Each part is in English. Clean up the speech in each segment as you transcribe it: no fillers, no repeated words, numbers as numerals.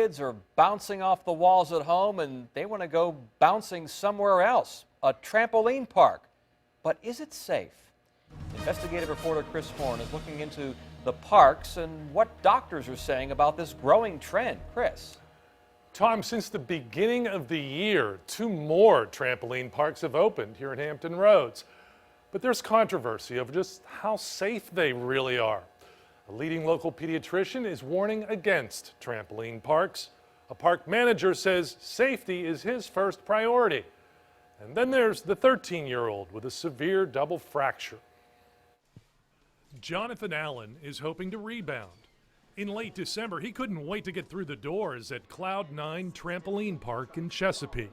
Kids are bouncing off the walls at home and they want to go bouncing somewhere else, a trampoline park. But is it safe? Investigative reporter Chris Horne is looking into the parks and what doctors are saying about this growing trend. Chris. Tom, since the beginning of the year, 2 more trampoline parks have opened here at Hampton Roads. But there's controversy over just how safe they really are. A leading local pediatrician is warning against trampoline parks. A park manager says safety is his first priority. And then there's the 13-year-old with a severe double fracture. Jonathan Allen is hoping to rebound. In late December, he couldn't wait to get through the doors at Cloud9 Trampoline Park in Chesapeake.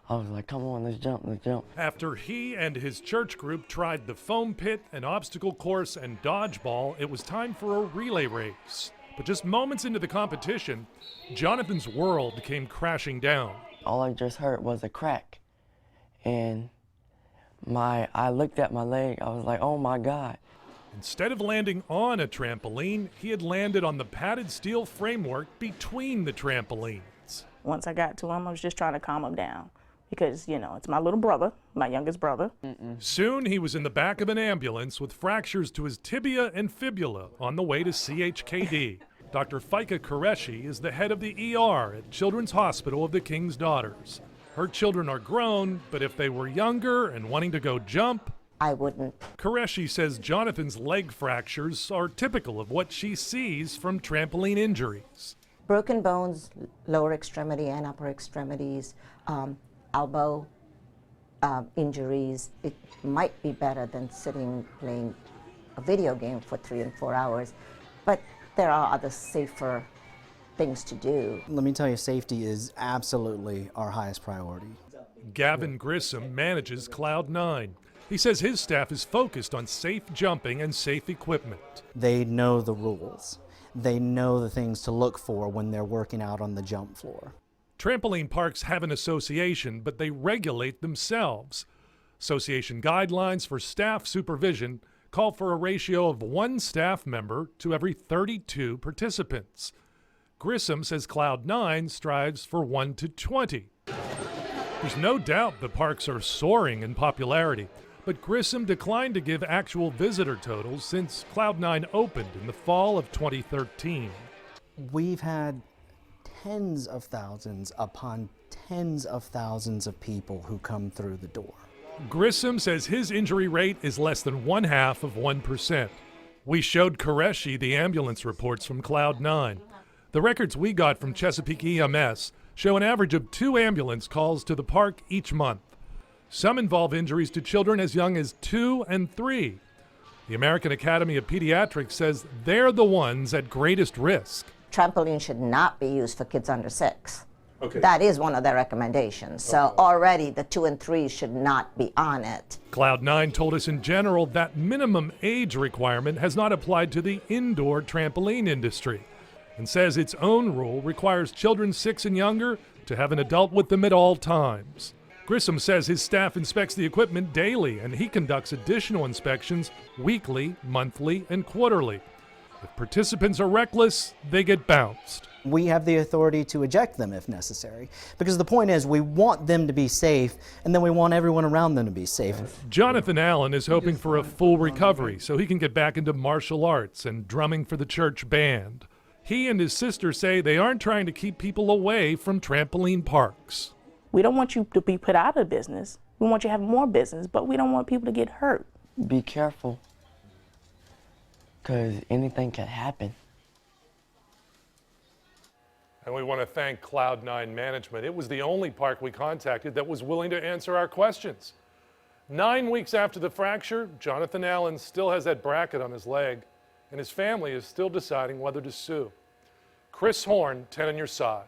I was like, come on, let's jump, let's jump. After he and his church group tried the foam pit, an obstacle course, and dodgeball, it was time for a relay race. But just moments into the competition, Jonathan's world came crashing down. All I just heard was a crack. And I looked at my leg, I was like, oh my God. Instead of landing on a trampoline, he had landed on the padded steel framework between the trampolines. Once I got to him, I was just trying to calm him down because, you know, it's my little brother, my youngest brother. Soon he was in the back of an ambulance with fractures to his tibia and fibula on the way to CHKD. Dr. Fika Qureshi is the head of the ER at Children's Hospital of the King's Daughters. Her children are grown, but if they were younger and wanting to go jump, I wouldn't. Qureshi says Jonathan's leg fractures are typical of what she sees from trampoline injuries. Broken bones, lower extremity and upper extremities, elbow injuries. It might be better than sitting playing a video game for 3 and 4 hours, but there are other safer things to do. Let me tell you, safety is absolutely our highest priority. Gavin Grissom manages Cloud9. He says his staff is focused on safe jumping and safe equipment. They know the rules. They know the things to look for when they're working out on the jump floor. Trampoline parks have an association, but they regulate themselves. Association guidelines for staff supervision call for a ratio of 1 staff member to every 32 participants. Grissom says Cloud9 strives for 1 to 20. There's no doubt the parks are soaring in popularity, but Grissom declined to give actual visitor totals since Cloud9 opened in the fall of 2013. We've had tens of thousands upon tens of thousands of people who come through the door. Grissom says his injury rate is less than 0.5%. We showed Qureshi the ambulance reports from Cloud9. The records we got from Chesapeake EMS show an average of 2 ambulance calls to the park each month. Some involve injuries to children as young as 2 and 3. The American Academy of Pediatrics says they're the ones at greatest risk. Trampoline should not be used for kids under 6. Okay. That is one of their recommendations. So already the 2 and 3 should not be on it. Cloud9 told us in general that minimum age requirement has not applied to the indoor trampoline industry, and says its own rule requires children 6 and younger to have an adult with them at all times. Grissom says his staff inspects the equipment daily, and he conducts additional inspections weekly, monthly, and quarterly. If participants are reckless, they get bounced. We have the authority to eject them if necessary, because the point is we want them to be safe, and then we want everyone around them to be safe. Jonathan Allen is hoping for a full recovery so he can get back into martial arts and drumming for the church band. He and his sister say they aren't trying to keep people away from trampoline parks. We don't want you to be put out of business. We want you to have more business, but we don't want people to get hurt. Be careful, because anything can happen. And we want to thank Cloud9 management. It was the only park we contacted that was willing to answer our questions. 9 weeks after the fracture, Jonathan Allen still has that bracket on his leg, and his family is still deciding whether to sue. Chris Horne, 10 on your side.